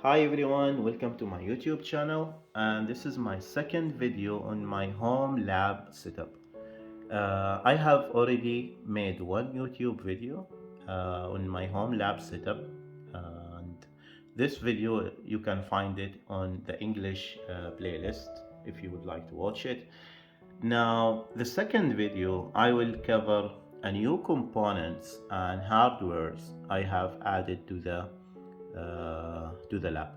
Hi everyone, welcome to my YouTube channel, and this is my second video on my home lab setup. I have already made one YouTube video on my home lab setup, and this video you can find it on the English playlist if you would like to watch it. Now, the second video I will cover a new components and hardwares I have added to the lab.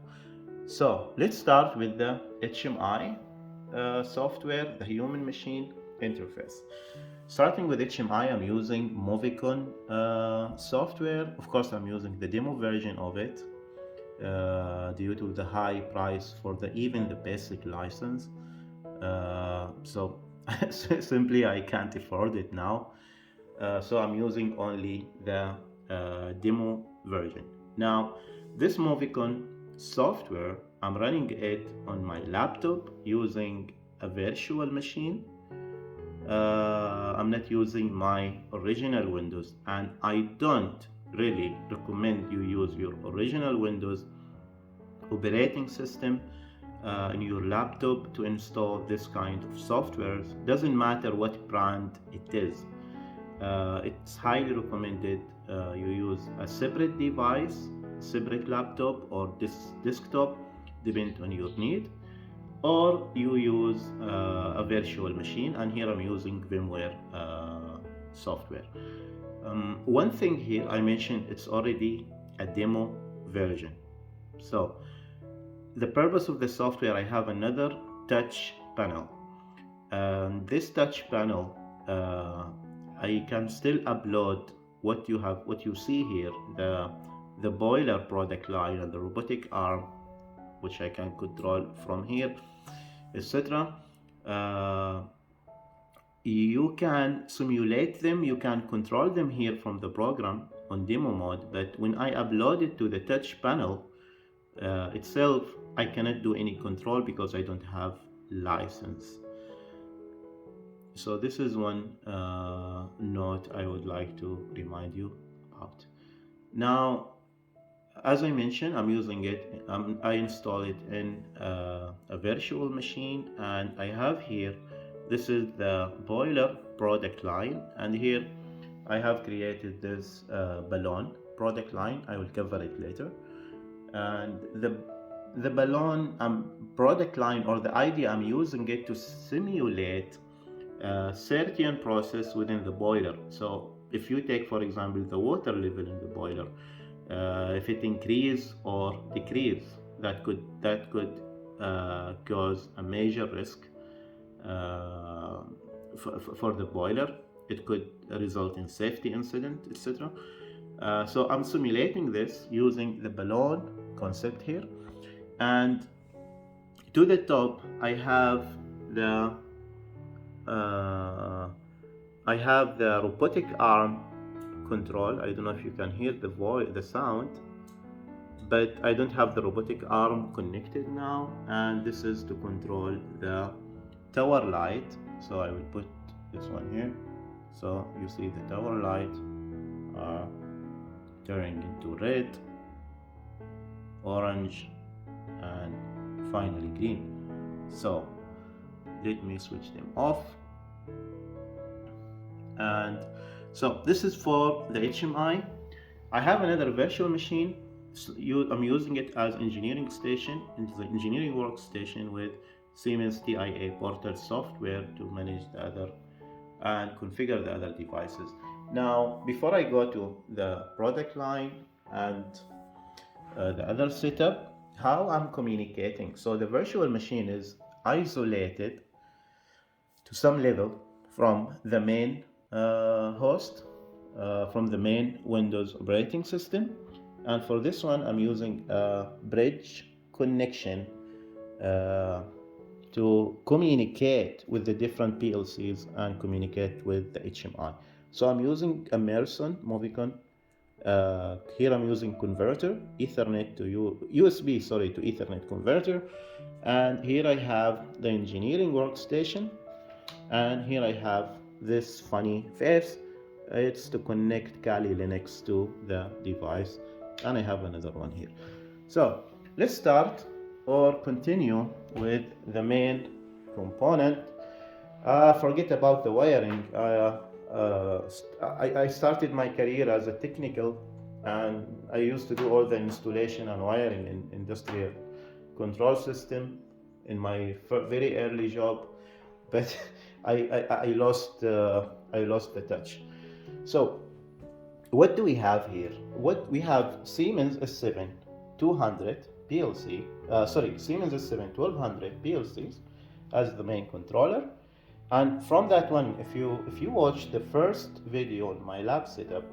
So let's start with the HMI software, the human machine interface. Starting with HMI, I'm using Movicon software. Of course, I'm using the demo version of it due to the high price for even the basic license. So simply I can't afford it now. So I'm using only the demo version. Now, this Movicon software, I'm running it on my laptop using a virtual machine. I'm not using my original Windows, and I don't really recommend you use your original Windows operating system in your laptop to install this kind of software. Doesn't matter what brand it is. It's highly recommended you use a separate device, separate laptop or desktop, depending on your need, or you use a virtual machine, and here I'm using VMware software. One thing here I mentioned, it's already a demo version. So the purpose of the software, I have another touch panel. This touch panel, I can still upload what you see here, the boiler product line and the robotic arm, which I can control from here, etc. You can simulate them, you can control them here from the program on demo mode, but when I upload it to the touch panel itself, I cannot do any control because I don't have license. So this is one note I would like to remind you about. Now, as I mentioned, I'm using it. I install it in a virtual machine, and I have here. This is the boiler product line, and here I have created this balloon product line. I will cover it later. And the balloon product line, or the idea, I'm using it to simulate certain process within the boiler. So if you take, for example, the water level in the boiler, if it increase or decrease, that could cause a major risk for the boiler. It could result in safety incident, etc. So I'm simulating this using the balloon concept here, and to the top I have the robotic arm control. I don't know if you can hear the sound, but I don't have the robotic arm connected now, and this is to control the tower light. So I will put this one here. So you see the tower light are turning into red, orange, and finally green. So let me switch them off. And so this is for the HMI. I have another virtual machine. I'm using it as engineering station, into the engineering workstation with Siemens TIA Portal software to manage the other and configure the other devices. Now, before I go to the product line and the other setup, how I'm communicating. So the virtual machine is isolated to some level from the main host, from the main Windows operating system. And for this one, I'm using a bridge connection to communicate with the different PLCs and communicate with the HMI. So I'm using a Movicon. Here I'm using converter, Ethernet to USB, to Ethernet converter. And here I have the engineering workstation. And here I have this funny face. It's to connect Kali Linux to the device. And I have another one here. So Let's start or continue with the main component. Forget about the wiring. I started my career as a technical, and I used to do all the installation and wiring in industrial control system in my very early job, but I lost the touch. So what do we have here? What we have: Siemens S7 200 PLC, Siemens S7 1200 PLCs as the main controller. And from that one, if you watch the first video on my lab setup,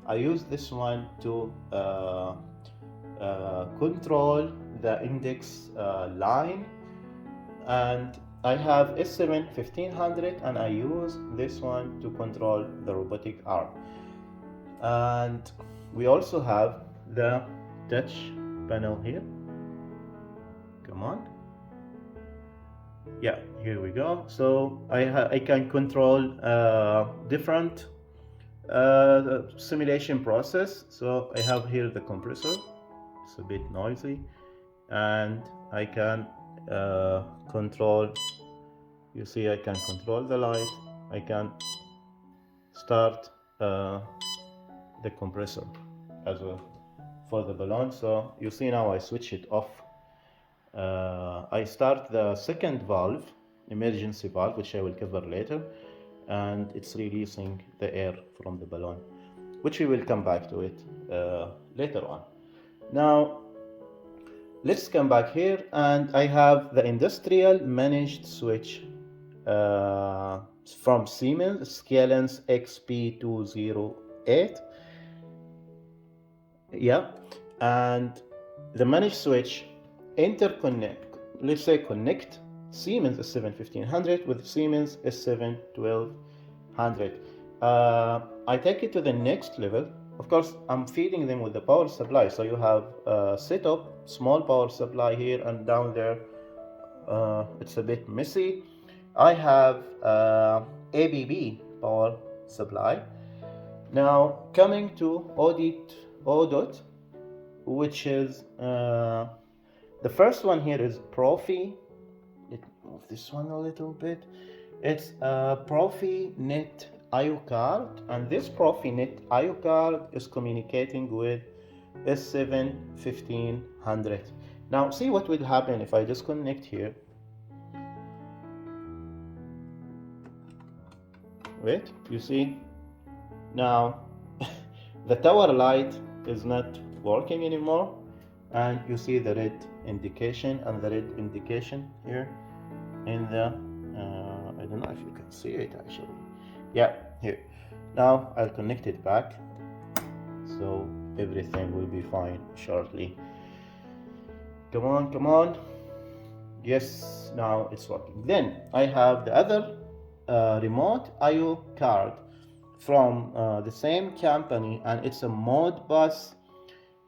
I use this one to control the index line, and I have S7 1500, and I use this one to control the robotic arm. And we also have the touch panel here. Come on. Yeah, here we go. So I can control different simulation process. So I have here the compressor. It's a bit noisy, and I can control. You see, I can control the light. I can start the compressor as well for the balloon. So you see now I switch it off. I start the second valve, emergency valve, which I will cover later, and it's releasing the air from the balloon, which we will come back to it later on. Now let's come back here, and I have the industrial managed switch from Siemens, Scalens XP208. Yeah, and the managed switch interconnect, let's say connect Siemens S7 1500 with Siemens S7 1200. I take it to the next level. Of course, I'm feeding them with the power supply. So you have set up small power supply here, and down there it's a bit messy. I have ABB power supply. Now coming to ODOT, which is the first one here is Profi. Let's move this one a little bit. It's Profinet IO card, and this Profinet IO card is communicating with S7 1500. Now see what will happen if I disconnect here. Wait, you see now the tower light is not working anymore, and you see the red indication and the red indication here in the I don't know if you can see it actually. Yeah, here. Now I'll connect it back, so everything will be fine shortly. Come on. Yes, now it's working. Then I have the other remote IO card from the same company, and it's a Modbus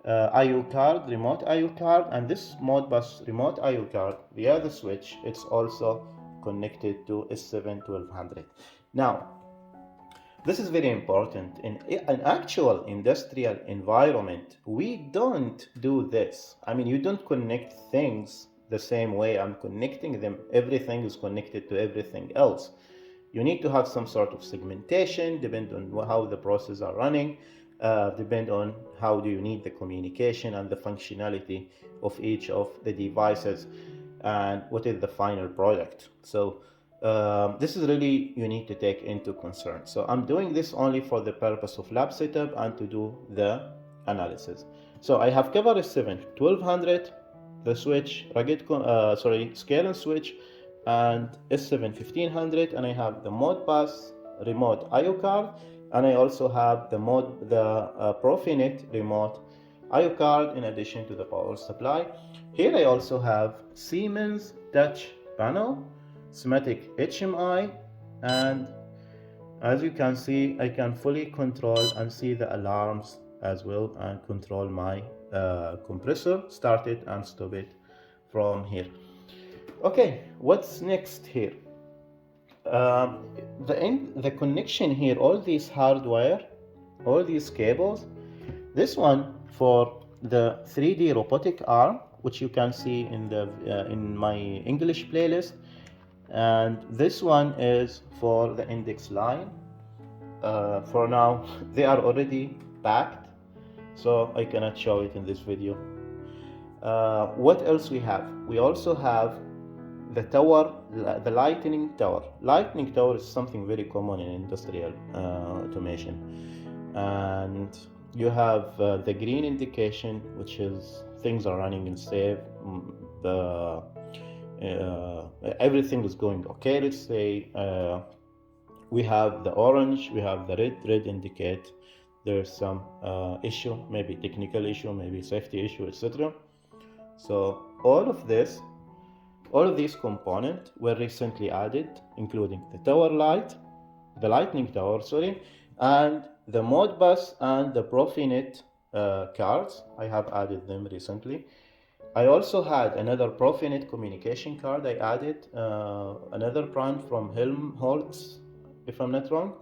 IO card, remote IO card, and this Modbus remote IO card, the other switch, it's also connected to S7 1200. Now, this is very important. In an actual industrial environment, we don't do this. I mean, you don't connect things the same way I'm connecting them. Everything is connected to everything else. You need to have some sort of segmentation, depend on how the processes are running, depend on how do you need the communication and the functionality of each of the devices, and what is the final product. So this is really you need to take into concern. So I'm doing this only for the purpose of lab setup and to do the analysis. So I have covered S7 1200, the switch, Scalens switch, and S7 1500, and I have the Modbus remote IO card, and I also have the Profinet remote IO card in addition to the power supply. Here I also have Siemens touch panel, SIMATIC HMI, and as you can see, I can fully control and see the alarms as well, and control my compressor, start it and stop it from here. Okay, what's next here? The connection here, all these hardware, all these cables. This one for the 3D robotic arm, which you can see in my English playlist, and this one is for the index line. For now, they are already packed, so I cannot show it in this video. What else we have? We also have the tower, the lightning tower. Lightning tower is something very common in industrial automation, and you have the green indication, which is things are running and safe. Everything is going okay. Let's say we have the orange, we have the red. Red indicate there's some issue, maybe technical issue, maybe safety issue, etc. So all of these components were recently added, including the tower light, the lightning tower, and the Modbus and the Profinet cards. I have added them recently. I also had another Profinet communication card. I added another brand from Helmholtz, if I'm not wrong,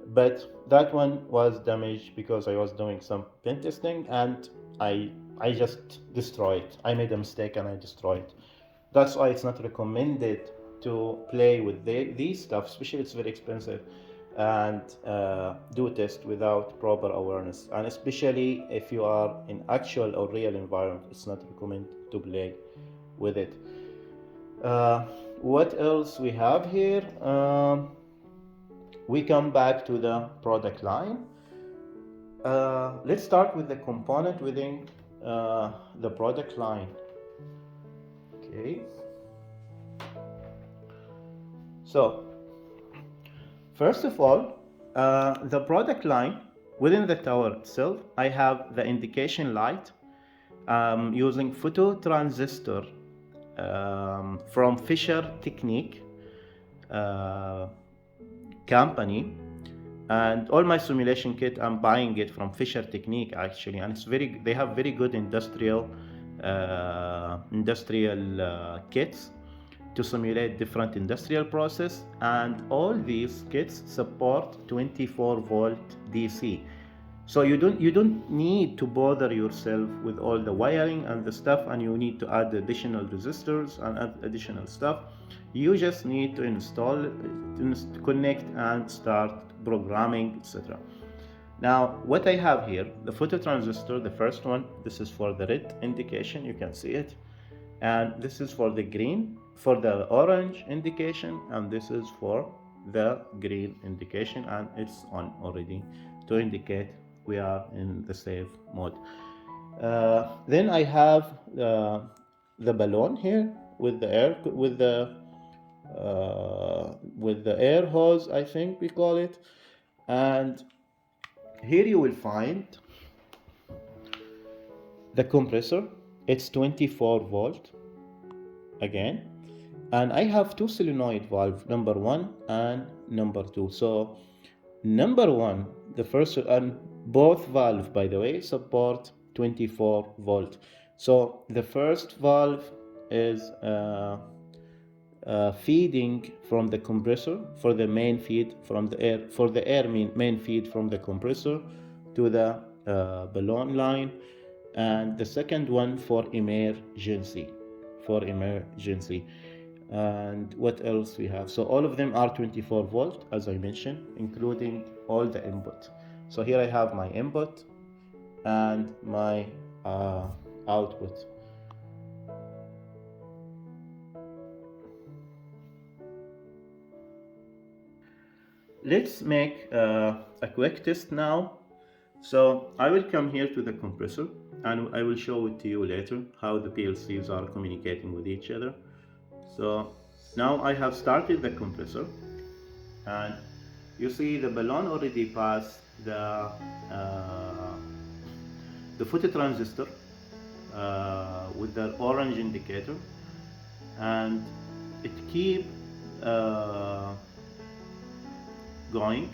but that one was damaged because I was doing some pen testing and I just destroyed it. I made a mistake and I destroyed it. That's why it's not recommended to play with these stuff, especially it's very expensive, and do a test without proper awareness. And especially if you are in actual or real environment, it's not recommended to play with it. What else we have here? We come back to the product line. Let's start with the component within the product line. Okay. So, first of all, the product line within the tower itself, I have the indication light using phototransistor from Fisher Technique company, and all my simulation kit I'm buying it from Fisher Technique actually, and they have very good industrial kits to simulate different industrial process, and all these kits support 24 volt DC. So you don't need to bother yourself with all the wiring and the stuff, and you need to add additional resistors and add additional stuff. You just need to install, connect and start programming, etc. Now what I have here, the phototransistor, the first one, this is for the red indication, you can see it, and this is for the green, for the orange indication, and this is for the green indication, and it's on already to indicate we are in the safe mode. Then I have the balloon here with the air, with the air hose, I think we call it, and here you will find the compressor. It's 24 volt again, and I have two solenoid valve, number 1 and number 2. So number 1, the first, and both valve, by the way, support 24 volt. So the first valve is feeding from the compressor for the main feed from the air, for the air main feed from the compressor to the balloon line, and the second one for emergency. And what else we have? So all of them are 24 volt, as I mentioned, including all the input. So here I have my input and my output. Let's make a quick test now. So I will come here to the compressor and I will show it to you later how the PLCs are communicating with each other. So now I have started the compressor, and you see the balloon already passed the phototransistor with the orange indicator, and it keep going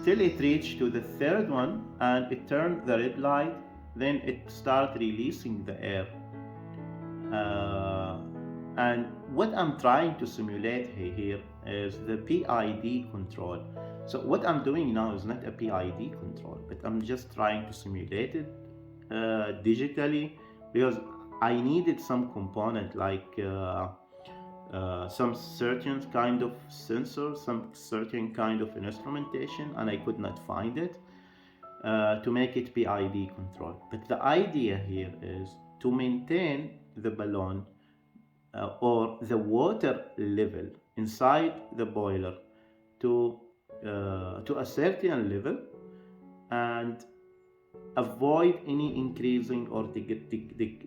till it reached to the third one, and it turned the red light. Then it started releasing the air. And what I'm trying to simulate here is the PID control. So what I'm doing now is not a PID control, but I'm just trying to simulate it digitally, because I needed some component like some certain kind of sensor, some certain kind of instrumentation, and I could not find it to make it PID control. But the idea here is to maintain the balloon or the water level inside the boiler to to a certain level, and avoid any increasing or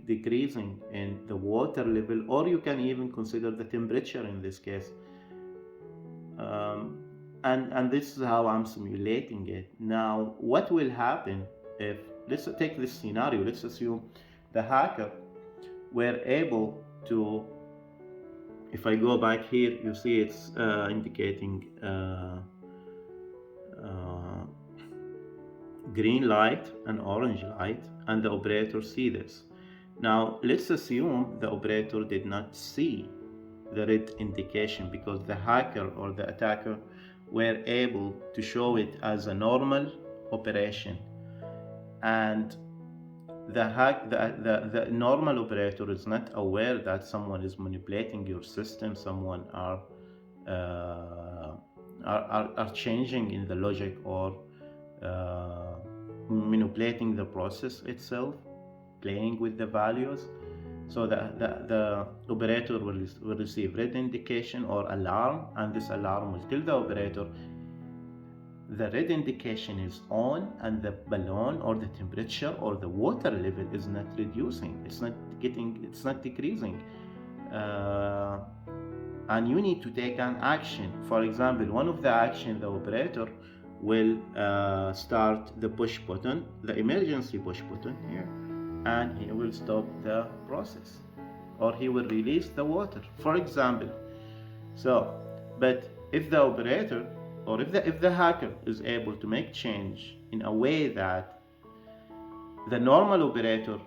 decreasing in the water level, or you can even consider the temperature in this case. And this is how I'm simulating it. Now, what will happen if, let's take this scenario, let's assume the hacker were able to, if I go back here, you see it's indicating green light and orange light, and the operator see this. Now let's assume the operator did not see the red indication because the hacker or the attacker were able to show it as a normal operation, and the normal operator is not aware that someone is manipulating your system, someone are changing in the logic or manipulating the process itself, playing with the values. So the operator will receive red indication or alarm, and this alarm will tell the operator the red indication is on and the balloon or the temperature or the water level is not reducing, it's not decreasing, and you need to take an action. For example, one of the action, the operator will start the push button, the emergency push button here, and he will stop the process, or he will release the water, for example. So, but if the operator or if the hacker is able to make change in a way that the normal operator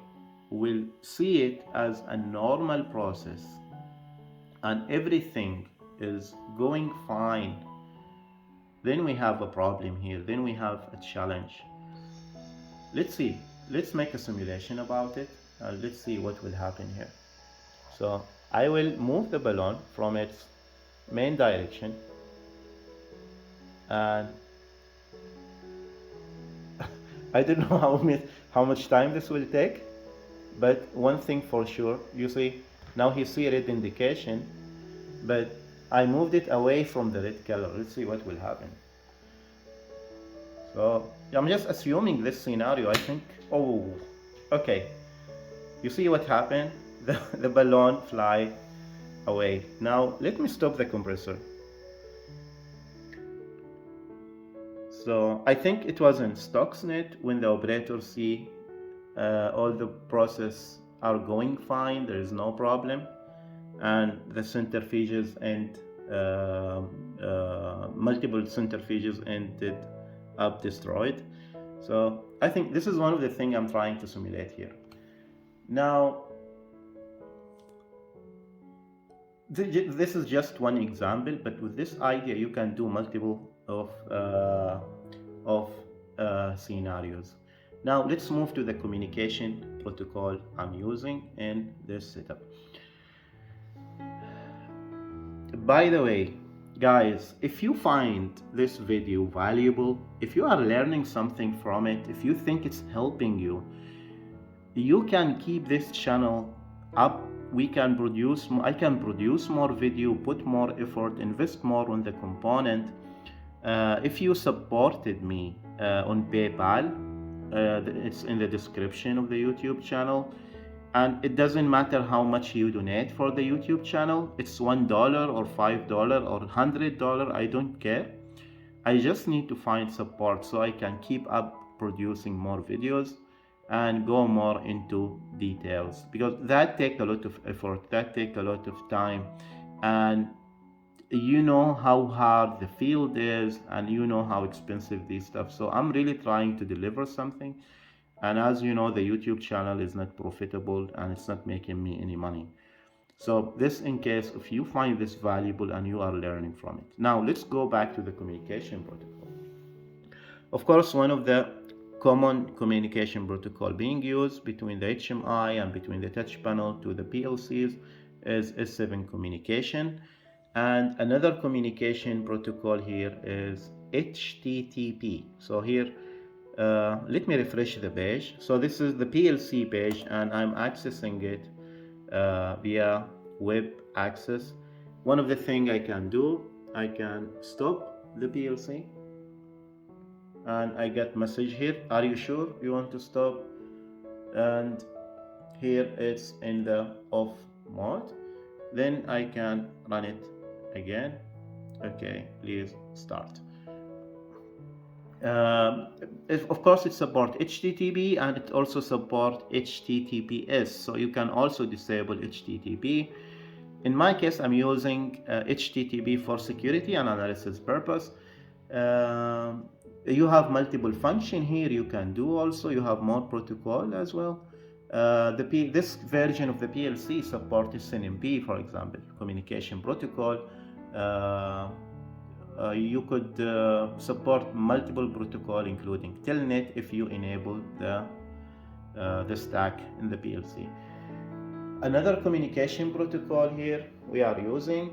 will see it as a normal process and everything is going fine, then we have a problem here, then we have a challenge. Let's see, let's make a simulation about it, and let's see what will happen here. So I will move the balloon from its main direction, and I don't know how much time this will take, but one thing for sure, you see, now you see red indication, but I moved it away from the red color. Let's see what will happen. So I'm just assuming this scenario, I think, oh, okay. You see what happened? The balloon fly away. Now let me stop the compressor. So I think it was in Stuxnet when the operator see all the process are going fine, there is no problem, and the centrifuges and multiple centrifuges ended up destroyed. So I think this is one of the things I'm trying to simulate here. Now, this is just one example, but with this idea you can do multiple of scenarios. Now let's move to the communication protocol I'm using in this setup. By the way, guys, if you find this video valuable, if you are learning something from it, if you think it's helping you, you can keep this channel up. I can produce more video, put more effort, invest more on the component. If you supported me on PayPal, it's in the description of the YouTube channel, and it doesn't matter how much you donate for the YouTube channel. It's $1 or $5 or $100, I don't care. I just need to find support so I can keep up producing more videos and go more into details, because that takes a lot of effort, that takes a lot of time, and you know how hard the field is, and you know how expensive these stuff. So I'm really trying to deliver something, and as you know, the YouTube channel is not profitable and it's not making me any money. So this in case if you find this valuable and you are learning from it. Now let's go back to the communication protocol. Of course, one of the common communication protocol being used between the HMI and between the touch panel to the PLCs is S7 communication. And another communication protocol here is HTTP. So here, let me refresh the page. So this is the PLC page, and I'm accessing it via web access. One of the things I can do, I can stop the PLC, and I get message here, are you sure you want to stop? And here it's in the off mode. Then I can run it again. Okay, please start. Of course, it supports HTTP and it also supports HTTPS. So you can also disable HTTP. In my case, I'm using HTTP for security and analysis purpose. You have multiple function here you can do also. You have more protocol as well. This version of the PLC supports SNMP, for example, communication protocol. You could support multiple protocol, including Telnet, if you enable the stack in the PLC. Another communication protocol here we are using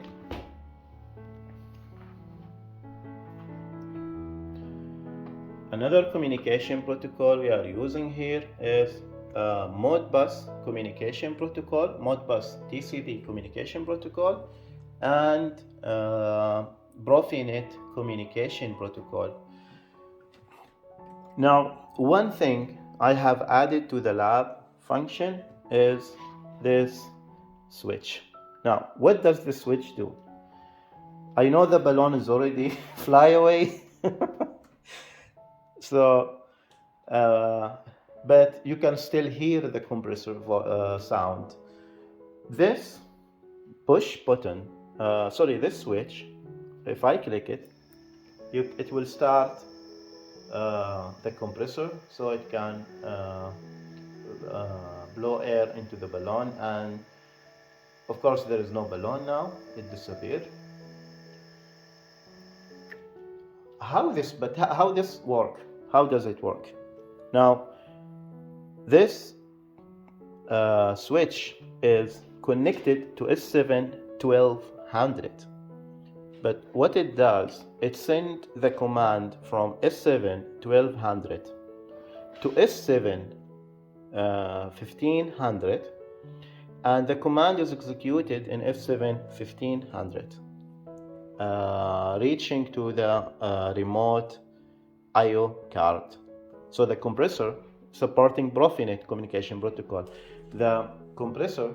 here is Modbus communication protocol, Modbus TCP communication protocol, and Profinet communication protocol. Now, one thing I have added to the lab function is this switch. Now, what does the switch do? I know the balloon is already fly away. So, but you can still hear the compressor sound. This push button, this switch, if I click it, it will start the compressor, so it can blow air into the balloon, and of course there is no balloon now, it disappeared. How this work? How does it work? Now, this switch is connected to S7 1200, but what it does, it sends the command from S7 1200 to S7 1500, and the command is executed in S7 1500, reaching to the remote I/O card. So the compressor supporting Profinet communication protocol, the compressor,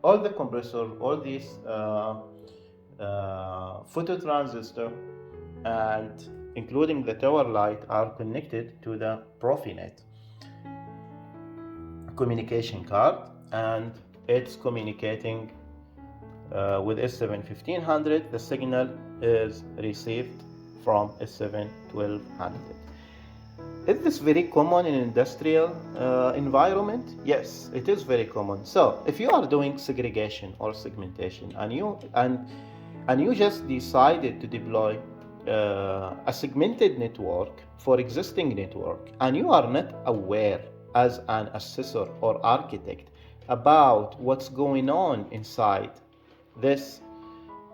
all these phototransistor and including the tower light are connected to the Profinet communication card, and it's communicating with S7 1500. The signal is received from S7 1200. Is this very common in industrial environment? Yes, it is very common. So if you are doing segregation or segmentation and you just decided to deploy a segmented network for existing network, and you are not aware as an assessor or architect about what's going on inside this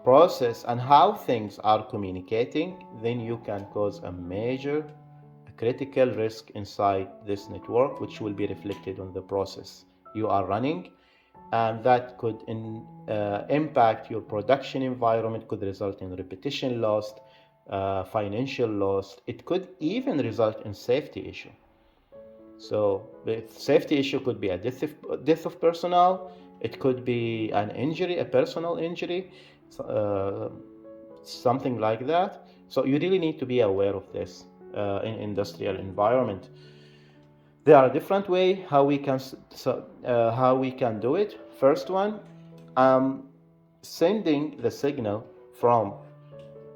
process and how things are communicating, then you can cause a major critical risk inside this network, which will be reflected on the process you are running, and that could impact your production environment, could result in repetition loss, financial loss. It could even result in safety issue. So the safety issue could be a death of personnel. It could be an injury, a personal injury, something like that. So you really need to be aware of this in industrial environment. There are different ways how we can do it. First one, sending the signal from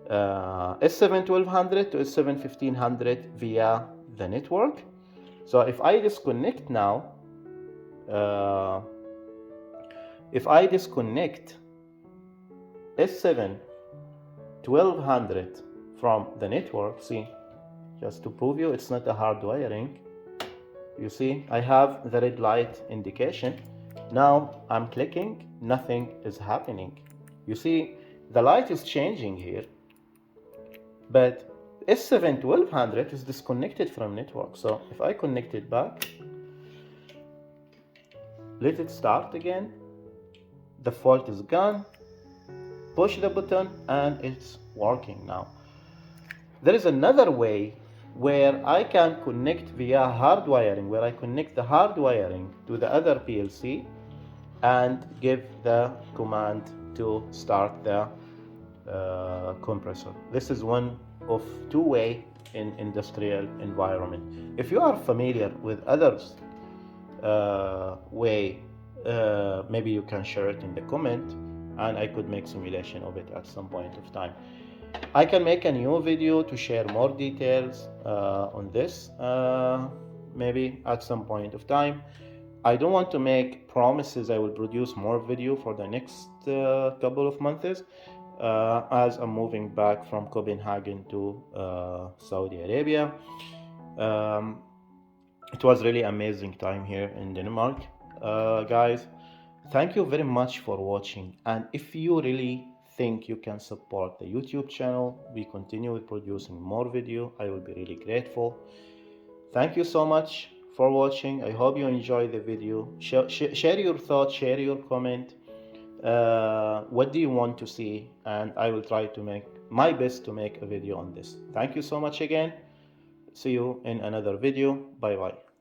S7 1200 to S7 1500 via the network. So if I disconnect now, if I disconnect S7 1200 from the network, see, just to prove you it's not a hard wiring. You see, I have the red light indication. Now I'm clicking, nothing is happening. You see, the light is changing here, but S7-1200 is disconnected from network. So if I connect it back, let it start again, the fault is gone, push the button and it's working now. There is another way where I can connect via hard wiring, where I connect the hard wiring to the other PLC and give the command to start the compressor. This is one of two ways in industrial environment. If you are familiar with others way, maybe you can share it in the comment and I could make simulation of it at some point of time. I can make a new video to share more details on this maybe at some point of time. I don't want to make promises I will produce more video for the next couple of months as I'm moving back from Copenhagen to Saudi Arabia. It was really amazing time here in Denmark. Guys, thank you very much for watching, and if you really think you can support the YouTube channel, we continue with producing more video, I will be really grateful. Thank you so much for watching. I hope you enjoyed the video. Share your thoughts, share your comment. What do you want to see? And I will try to make my best to make a video on this. Thank you so much again. See you in another video. Bye bye.